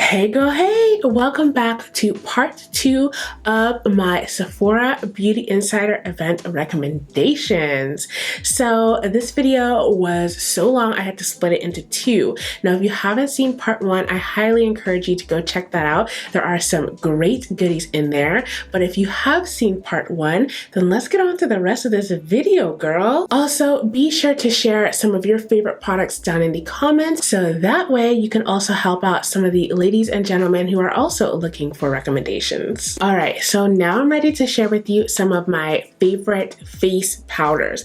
Hey girl, hey! Welcome back to part 2 of my Sephora Beauty Insider event recommendations. So this video was so long I had to split it into 2. Now if you haven't seen part 1, I highly encourage you to go check that out. There are some great goodies in there. But if you have seen part 1, then let's get on to the rest of this video, girl. Also, be sure to share some of your favorite products down in the comments so that way you can also help out some of the ladies and gentlemen who are also looking for recommendations. All right, so now I'm ready to share with you some of my favorite face powders.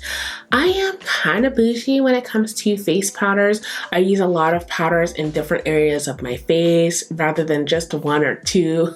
I am kind of bougie when it comes to face powders. I use a lot of powders in different areas of my face rather than just 1 or 2.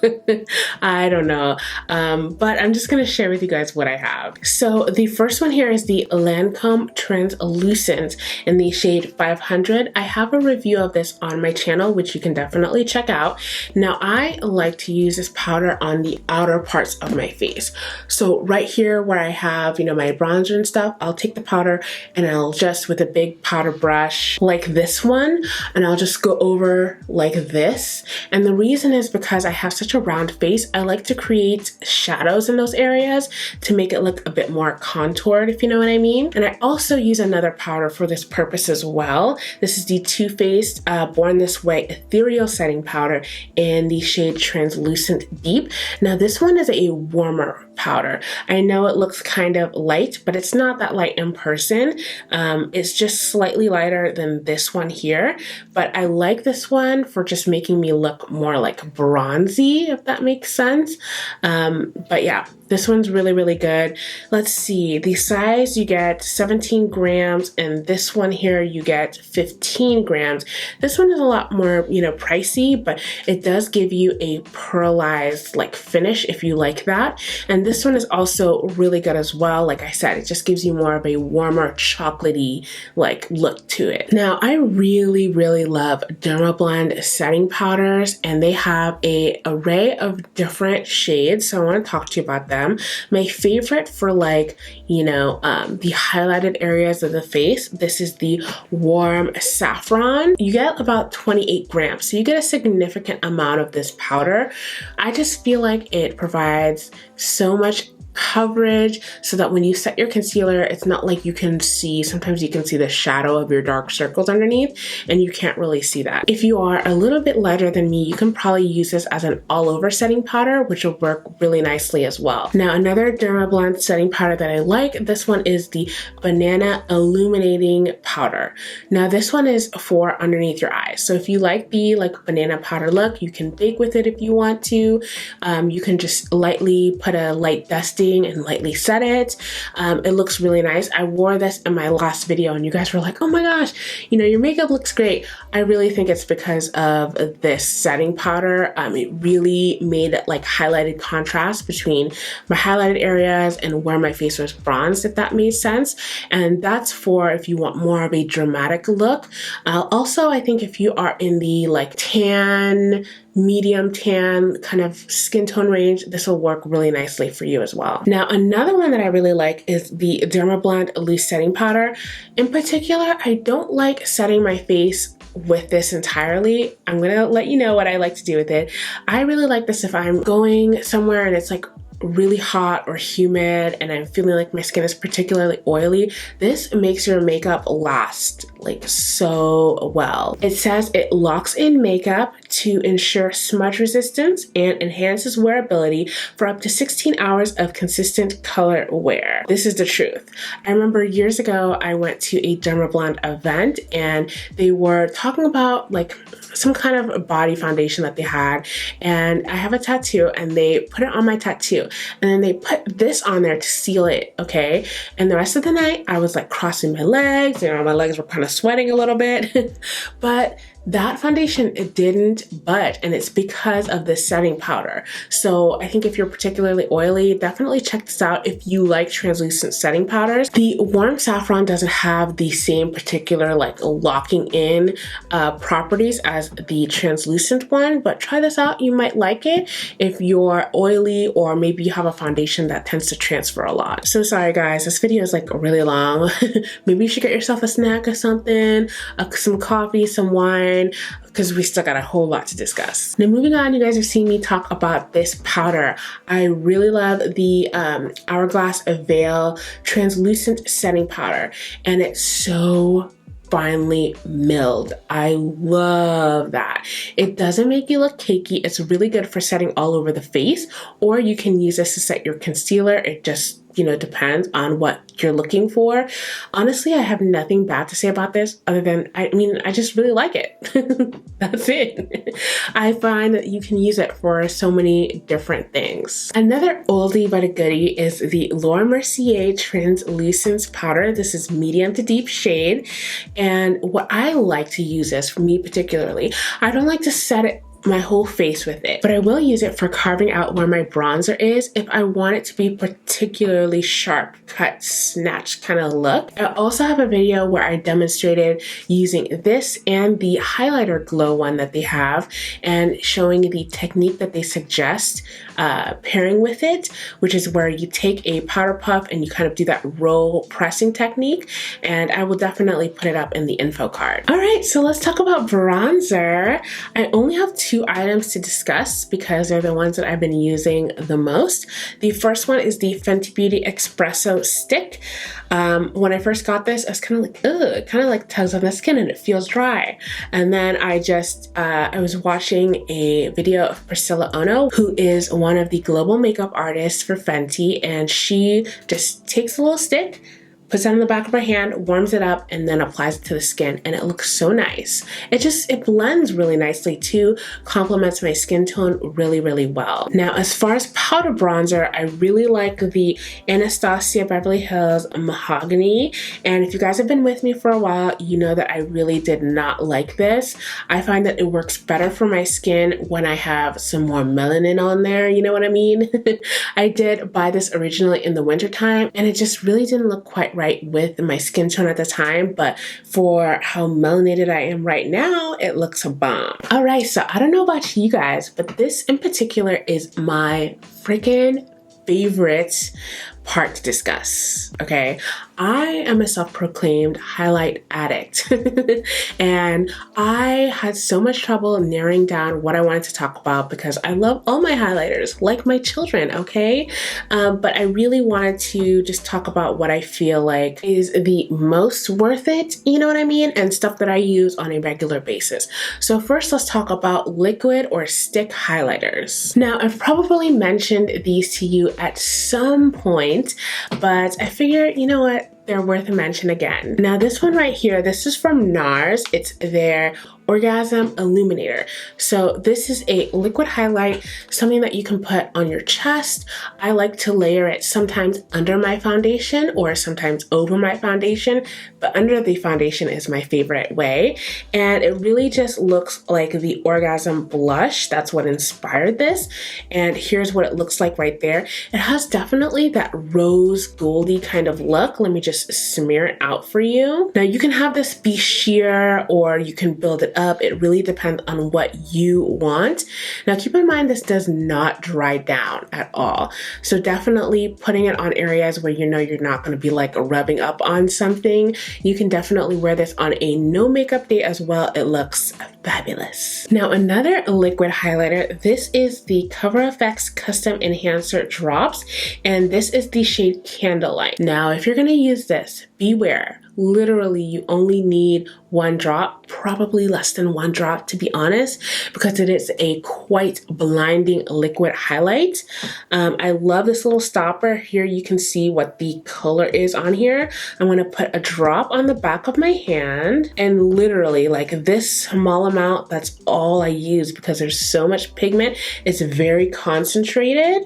I don't know, but I'm just gonna share with you guys what I have. So the first one here is the LANCOME Translucence in the shade 500. I have a review of this on my channel, which you can definitely check out. Now I like to use this powder on the outer parts of my face. So right here where I have, my bronzer and stuff, I'll take the powder and I'll just with a big powder brush like this one, and I'll just go over like this. And the reason is because I have such a round face, I like to create shadows in those areas to make it look a bit more contoured, if you know what I mean. And I also use another powder for this purpose as well. This is the Too Faced Born This Way Ethereal Setting Powder in the shade Translucent Deep. Now this one is a warmer powder. I know it looks kind of light, but it's not that light in person. It's just slightly lighter than this one here, but I like this one for just making me look more like bronzy, if that makes sense. But yeah, this one's really, really good. Let's see, the size, you get 17 grams, and this one here you get 15 grams. This one is a lot more, pricey, but it does give you a pearlized like finish if you like that. And this one is also really good as well. Like I said, it just gives you more of a warmer chocolatey like look to it. Now I really, really love DERMABLEND setting powders, and they have an array of different shades. So I want to talk to you about them. My favorite for like, the highlighted areas of the face, this is the warm saffron. You get about 28 grams. So you get a significant amount of this powder. I just feel like it provides so much coverage so that when you set your concealer, it's not like you can see, sometimes you can see the shadow of your dark circles underneath and you can't really see that. If you are a little bit lighter than me, you can probably use this as an all over setting powder, which will work really nicely as well. Now another DERMABLEND setting powder that I like, this one is the Banana Illuminating Powder. Now this one is for underneath your eyes. So if you like the banana powder look, you can bake with it if you want to. You can just lightly put a light dusting and lightly set it. It looks really nice. I wore this in my last video and you guys were like, oh my gosh, your makeup looks great. I really think it's because of this setting powder. It really made it like highlighted contrast between my highlighted areas and where my face was bronzed, if that made sense. And that's for if you want more of a dramatic look. Also, I think if you are in the tan, medium tan kind of skin tone range, this will work really nicely for you as well. Now another one that I really like is the DERMABLEND Loose Setting Powder. In particular, I don't like setting my face with this entirely. I'm gonna let you know what I like to do with it. I really like this if I'm going somewhere and it's like really hot or humid and I'm feeling like my skin is particularly oily. This makes your makeup last like so well. It says it locks in makeup to ensure smudge resistance and enhances wearability for up to 16 hours of consistent color wear. This is the truth. I remember years ago I went to a DERMABLEND event and they were talking about like some kind of body foundation that they had, and I have a tattoo and they put it on my tattoo and then they put this on there to seal it, okay? And the rest of the night I was like crossing my legs, my legs were kind of sweating a little bit, but that foundation, it didn't budge, and it's because of this setting powder. So I think if you're particularly oily, definitely check this out if you like translucent setting powders. The warm saffron doesn't have the same particular like locking in properties as the translucent one, but try this out. You might like it if you're oily or maybe you have a foundation that tends to transfer a lot. So sorry guys, this video is like really long. Maybe you should get yourself a snack or something, some coffee, some wine, because we still got a whole lot to discuss. Now moving on, you guys have seen me talk about this powder. I really love the Hourglass Veil Translucent Setting Powder, and it's so finely milled. I love that. It doesn't make you look cakey. It's really good for setting all over the face, or you can use this to set your concealer. It just, you know, depends on what you're looking for. Honestly, I have nothing bad to say about this other than, I just really like it. That's it. I find that you can use it for so many different things. Another oldie but a goodie is the Laura Mercier Translucence Powder. This is medium to deep shade. And what I like to use this, for me particularly, I don't like to set it my whole face with it, but I will use it for carving out where my bronzer is if I want it to be particularly sharp, cut, snatched kind of look. I also have a video where I demonstrated using this and the highlighter glow one that they have and showing the technique that they suggest pairing with it, which is where you take a powder puff and you kind of do that roll pressing technique, and I will definitely put it up in the info card. All right, so let's talk about bronzer. I only have two items to discuss because they're the ones that I've been using the most. The first one is the Fenty Beauty Espresso Stick. When I first got this, I was kind of like, ugh, it kind of like tugs on the skin and it feels dry. And then I was watching a video of Priscilla Ono, who is one of the global makeup artists for Fenty, and she just takes a little stick, puts it on the back of her hand, warms it up, and then applies it to the skin, and it looks so nice. It blends really nicely too, complements my skin tone really, really well. Now, as far as powder bronzer, I really like the Anastasia Beverly Hills Mahogany, and if you guys have been with me for a while, you know that I really did not like this. I find that it works better for my skin when I have some more melanin on there, you know what I mean? I did buy this originally in the wintertime, and it just really didn't look quite right with my skin tone at the time, but for how melanated I am right now, it looks a bomb. All right, so I don't know about you guys, but this in particular is my freaking favorite part to discuss, okay? I am a self-proclaimed highlight addict and I had so much trouble narrowing down what I wanted to talk about because I love all my highlighters like my children, okay? But I really wanted to just talk about what I feel like is the most worth it, you know what I mean? And stuff that I use on a regular basis. So first, let's talk about liquid or stick highlighters. Now, I've probably mentioned these to you at some point, but I figured, you know what? They're worth a mention again. Now this one right here, this is from NARS. It's their ORGASM Illuminator. So this is a liquid highlight, something that you can put on your chest. I like to layer it sometimes under my foundation or sometimes over my foundation, but under the foundation is my favorite way. And it really just looks like the Orgasm blush. That's what inspired this. And here's what it looks like right there. It has definitely that rose goldy kind of look. Let me just smear it out for you. Now you can have this be sheer or you can build it up. It really depends on what you want. Now keep in mind this does not dry down at all. So definitely putting it on areas where you know you're not going to be like rubbing up on something. You can definitely wear this on a no makeup day as well. It looks fabulous. Now another liquid highlighter, this is the COVERFX Custom Enhancer Drops, and this is the shade Candlelight. Now if you're going to use this, beware. Literally, you only need one drop, probably less than one drop to be honest, because it is a quite blinding liquid highlight. I love this little stopper. Here you can see what the color is on here. I'm going to put a drop on the back of my hand, and literally like this small amount, that's all I use because there's so much pigment. It's very concentrated.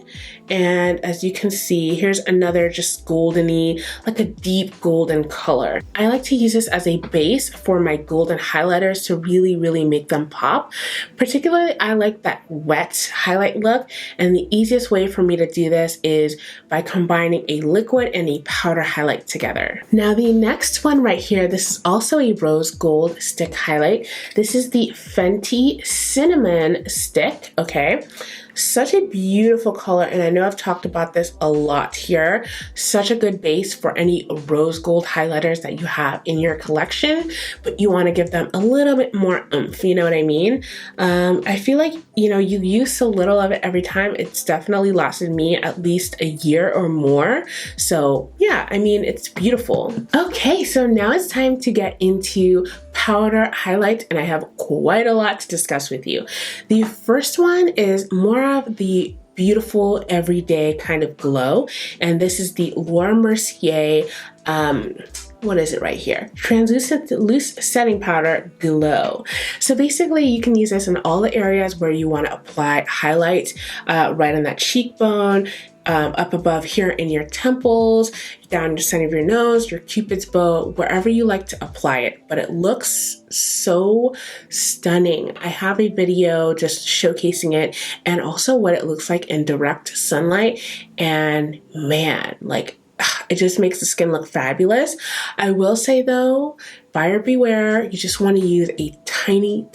And as you can see, here's another just goldeny, like a deep golden color. I like to use this as a base for my golden highlighters to really, really make them pop. Particularly, I like that wet highlight look, and the easiest way for me to do this is by combining a liquid and a powder highlight together. Now the next one right here, this is also a rose gold stick highlight. This is the Fenty Cinnamon stick, okay? Such a beautiful color, and I know I've talked about this a lot here. Such a good base for any rose gold highlighters that you have in your collection, but you want to give them a little bit more oomph, you know what I mean? I feel like, you know, you use so little of it every time. It's definitely lasted me at least a year or more. So yeah, I mean, it's beautiful. Okay, so now it's time to get into powder highlight, and I have quite a lot to discuss with you. The first one is more of the beautiful everyday kind of glow, and this is the Laura Mercier what is it right here? Translucent Loose Setting Powder Glow. So basically you can use this in all the areas where you want to apply highlight, right on that cheekbone, up above here in your temples, down the center of your nose, your cupid's bow, wherever you like to apply it. But it looks so stunning. I have a video just showcasing it and also what it looks like in direct sunlight. And man, like, it just makes the skin look fabulous. I will say though, buyer beware, you just want to use a tiny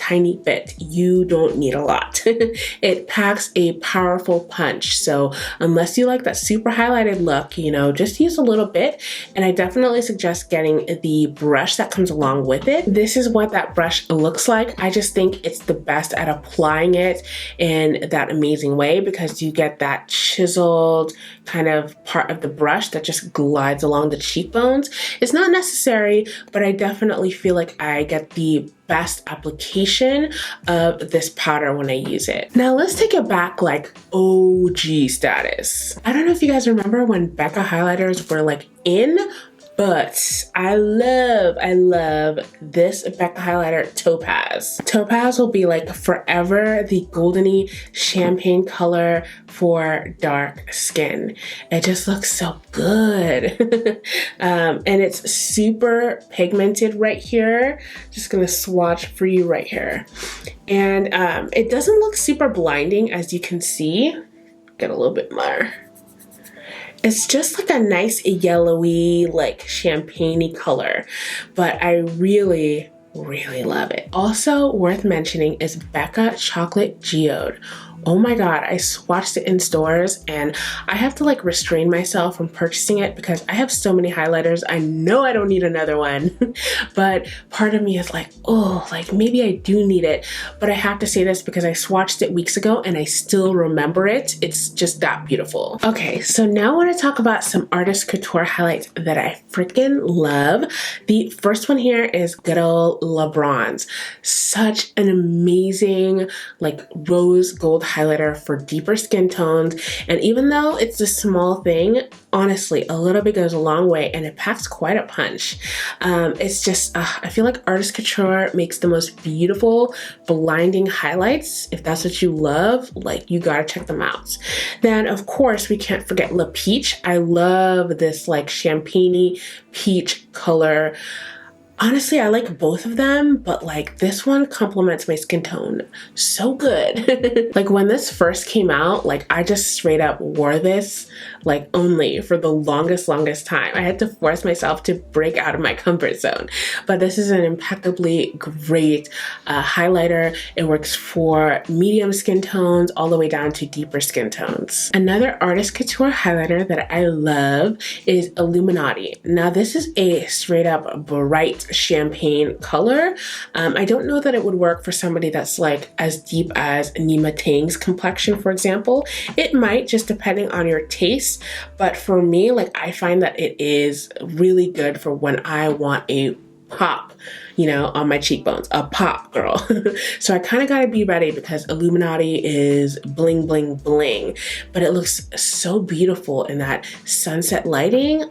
bit. You don't need a lot. It packs a powerful punch. So unless you like that super highlighted look, you know, just use a little bit. And I definitely suggest getting the brush that comes along with it. This is what that brush looks like. I just think it's the best at applying it in that amazing way because you get that chiseled kind of part of the brush that just glides along the cheekbones. It's not necessary, but I definitely feel like I get the best application of this powder when I use it. Now let's take it back like OG status. I don't know if you guys remember when Becca highlighters were like in, but I love this Becca highlighter Topaz. Topaz will be like forever the goldeny champagne color for dark skin. It just looks so good. And it's super pigmented right here. Just gonna swatch for you right here. And it doesn't look super blinding as you can see. Get a little bit more. It's just like a nice yellowy, like champagne-y color, but I really love it. Also worth mentioning is Becca Chocolate Geode. Oh my God, I swatched it in stores and I have to like restrain myself from purchasing it because I have so many highlighters. I know I don't need another one, but part of me is like, oh, like maybe I do need it. But I have to say this because I swatched it weeks ago and I still remember it. It's just that beautiful. Okay, so now I want to talk about some artist couture highlights that I freaking love. The first one here is good old LeBron's. Such an amazing like rose gold highlighter for deeper skin tones, and even though it's a small thing, honestly a little bit goes a long way and it packs quite a punch. It's just I feel like artist couture makes the most beautiful blinding highlights. If that's what you love, like you gotta check them out. Then of course we can't forget Le Peach. I love this like champagne-y peach color. Honestly, I like both of them, but like this one complements my skin tone so good. Like when this first came out, like I just straight up wore this like only for the longest time. I had to force myself to break out of my comfort zone. But this is an impeccably great highlighter. It works for medium skin tones all the way down to deeper skin tones. Another artist couture highlighter that I love is Illuminati. Now this is a straight up bright champagne color. I don't know that it would work for somebody that's like as deep as Nima Tang's complexion, for example. It might, just depending on your taste, but for me, like I find that it is really good for when I want a pop, you know, on my cheekbones, a pop girl. So I kind of got to be ready because Illuminati is bling bling bling, but it looks so beautiful in that sunset lighting.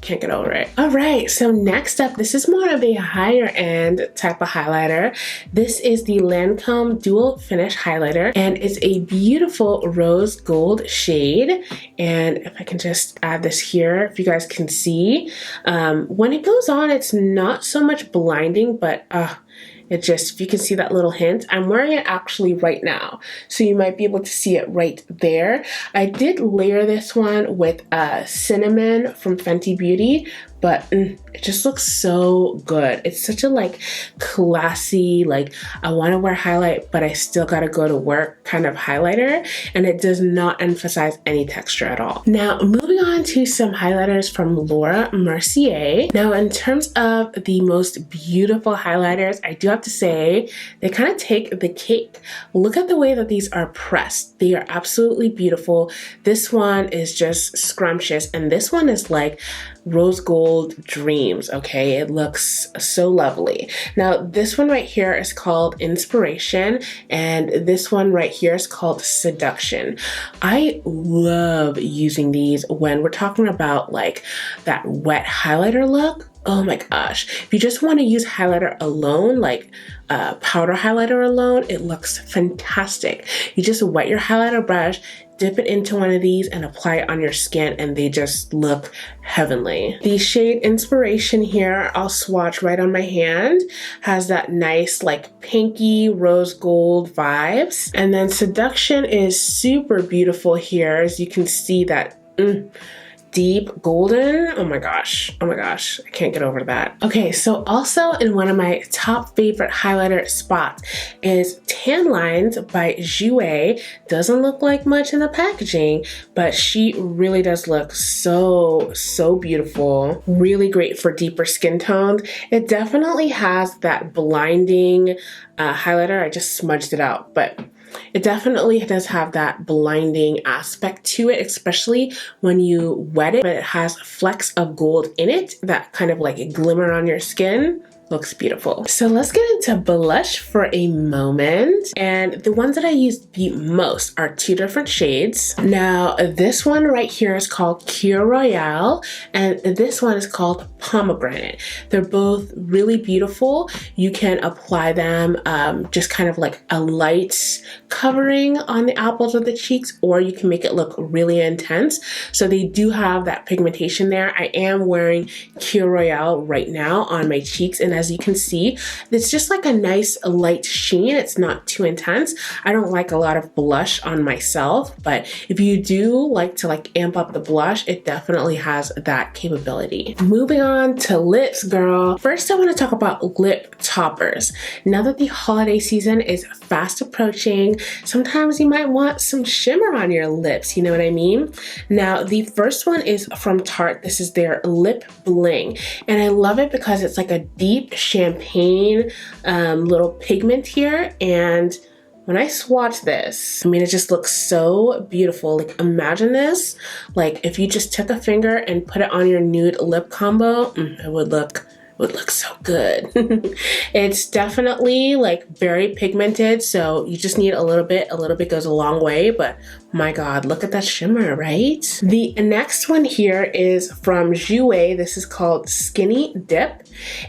Can't get over it. All right, so next up, this is more of a higher end type of highlighter. This is the LANCOME Dual Finish Highlighter, and it's a beautiful rose gold shade. And if I can just add this here, if you guys can see, when it goes on, it's not so much blinding, but it just, if you can see that little hint, I'm wearing it actually right now. So you might be able to see it right there. I did layer this one with Cinnamon from Fenty Beauty, but it just looks so good. It's such a like classy, like I want to wear highlight but I still gotta go to work kind of highlighter, and it does not emphasize any texture at all. Now moving on to some highlighters from Laura Mercier. Now in terms of the most beautiful highlighters, I do have to say they kind of take the cake. Look at the way that these are pressed. They are absolutely beautiful. This one is just scrumptious, and this one is like rose gold dreams. Okay, it looks so lovely. Now this one right here is called Inspiration, and this one right here is called Seduction. I love using these when we're talking about like that wet highlighter look. Oh my gosh, if you just want to use highlighter alone, like powder highlighter alone, it looks fantastic. You just wet your highlighter brush, dip it into one of these and apply it on your skin, and they just look heavenly. The shade Inspiration here, I'll swatch right on my hand, has that nice like pinky rose gold vibes. And then Seduction is super beautiful here, as you can see that deep golden. Oh my gosh, I can't get over that. Okay, so also in one of my top favorite highlighter spots is Tan Lines by Jouer. Doesn't look like much in the packaging, but she really does look so beautiful. Really great for deeper skin tones. It definitely has that blinding highlighter. I just smudged it out, but it definitely does have that blinding aspect to it, especially when you wet it, but it has flecks of gold in it that kind of like glimmer on your skin. Looks beautiful. So let's get into blush for a moment. And the ones that I use the most are two different shades. Now, this one right here is called Cure Royale, and this one is called Pomegranate. They're both really beautiful. You can apply them just kind of like a light covering on the apples of the cheeks, or you can make it look really intense. So they do have that pigmentation there. I am wearing Cure Royale right now on my cheeks, and as you can see, it's just like a nice light sheen. It's not too intense. I don't like a lot of blush on myself, but if you do like to like amp up the blush, it definitely has that capability. Moving on to lips, girl. First, I want to talk about lip toppers. Now that the holiday season is fast approaching, sometimes you might want some shimmer on your lips, you know what I mean? Now, the first one is from Tarte. This is their Lip Bling, and I love it because it's like a deep champagne little pigment here, and when I swatch this, I mean, it just looks so beautiful. Like imagine this, like if you just took a finger and put it on your nude lip combo, it would look so good. It's definitely like very pigmented, so you just need a little bit goes a long way, but my God, look at that shimmer, right? The next one here is from Jouer. This is called Skinny Dip,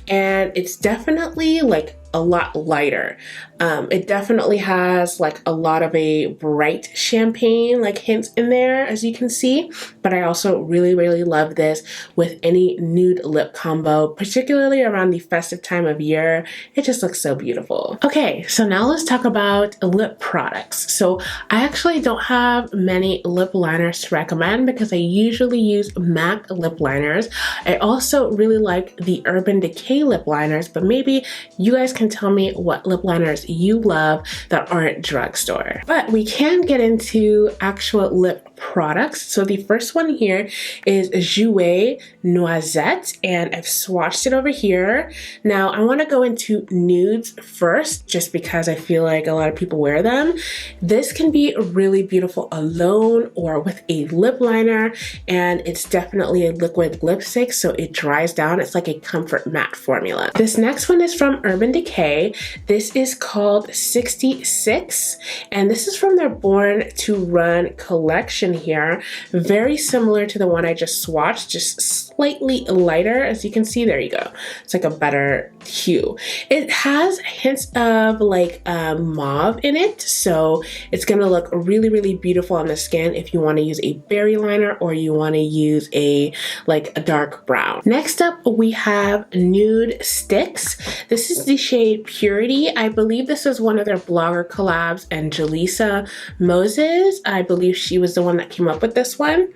and it's definitely like a lot lighter. It definitely has like a lot of a bright champagne like hints in there, as you can see, but I also really love this with any nude lip combo, particularly around the festive time of year. It just looks so beautiful. Okay, so now let's talk about lip products. So I actually don't have many lip liners to recommend because I usually use MAC lip liners. I also really like the Urban Decay lip liners, but maybe you guys can tell me what lip liners you love that aren't drugstore. But we can get into actual lip products. So the first one here is Jouer Noisette, and I've swatched it over here. Now I want to go into nudes first, just because I feel like a lot of people wear them. This can be really beautiful alone or with a lip liner, and it's definitely a liquid lipstick, so it dries down. It's like a comfort matte formula. This next one is from Urban Decay. This is called 66, and this is from their Born to Run collection here. Very similar to the one I just swatched, just slightly lighter. As you can see, there you go. It's like a better hue. It has hints of like mauve in it, so it's gonna look really beautiful on the skin if you want to use a berry liner or you want to use a dark brown. Next up, we have Nude Sticks. This is the shade Purity. I believe this is one of their blogger collabs, and Jaleesa Moses, I believe she was the one that came up with this one.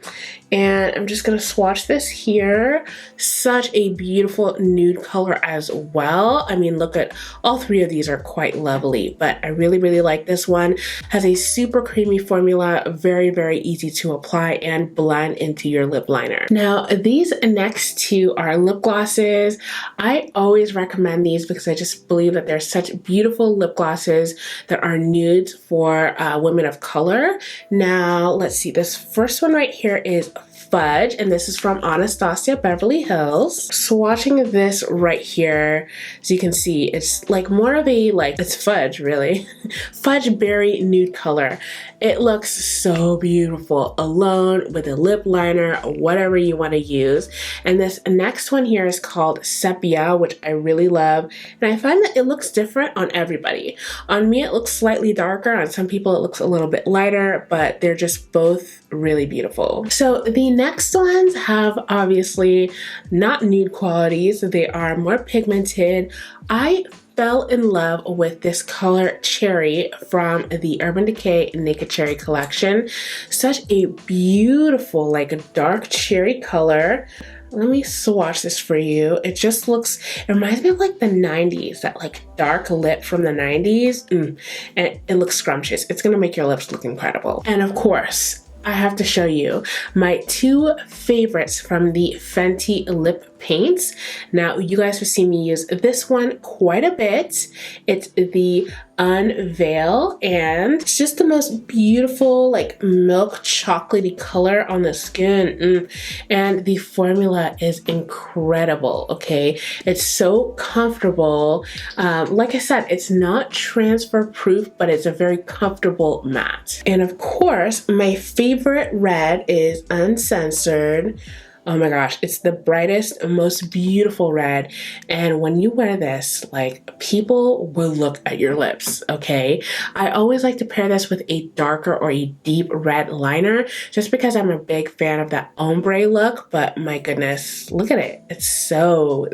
And I'm just gonna swatch this here. Such a beautiful nude color as well. I mean, look at all three of these are quite lovely, but I really like this one. Has a super creamy formula, very easy to apply and blend into your lip liner. Now, these next two are lip glosses. I always recommend these because I just believe that they're such beautiful lip glosses that are nudes for women of color. Now, let's see, this first one right here is Fudge, and this is from Anastasia Beverly Hills. Swatching this right here, as you can see, it's like more of a, it's fudge really. Fudge berry nude color. It looks so beautiful alone with a lip liner, whatever you want to use. And this next one here is called Sepia, which I really love. And I find that it looks different on everybody. On me, it looks slightly darker. On some people, it looks a little bit lighter, but they're just both really beautiful. So the next ones have obviously not nude qualities. They are more pigmented. I fell in love with this color Cherry from the Urban Decay Naked Cherry collection. Such a beautiful, like a dark cherry color. Let me swatch this for you. It just looks, it reminds me of like the 90s, that like dark lip from the 90s. And it looks scrumptious. It's gonna make your lips look incredible. And of course, I have to show you my two favorites from the Fenty lip paints. Now, you guys have seen me use this one quite a bit. It's the Unveil, and it's just the most beautiful, like milk chocolatey color on the skin. And the formula is incredible, okay? It's so comfortable. Like I said, it's not transfer proof, but it's a very comfortable matte. And of course, my favorite red is Uncensored. Oh my gosh, it's the brightest, most beautiful red. And when you wear this, like, people will look at your lips, okay? I always like to pair this with a darker or a deep red liner, just because I'm a big fan of that ombre look, but my goodness, look at it. It's so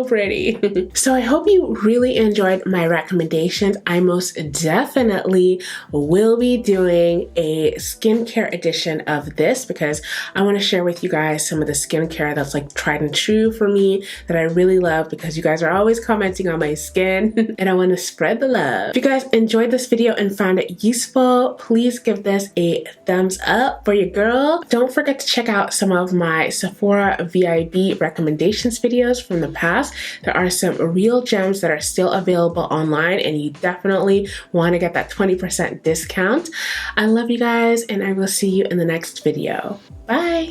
pretty. So I hope you really enjoyed my recommendations. I most definitely will be doing a skincare edition of this because I want to share with you guys some of the skincare that's like tried and true for me that I really love, because you guys are always commenting on my skin and I want to spread the love. If you guys enjoyed this video and found it useful, please give this a thumbs up for your girl. Don't forget to check out some of my Sephora VIB recommendations videos from the past. There are some real gems that are still available online and you definitely want to get that 20% discount. I love you guys and I will see you in the next video. Bye!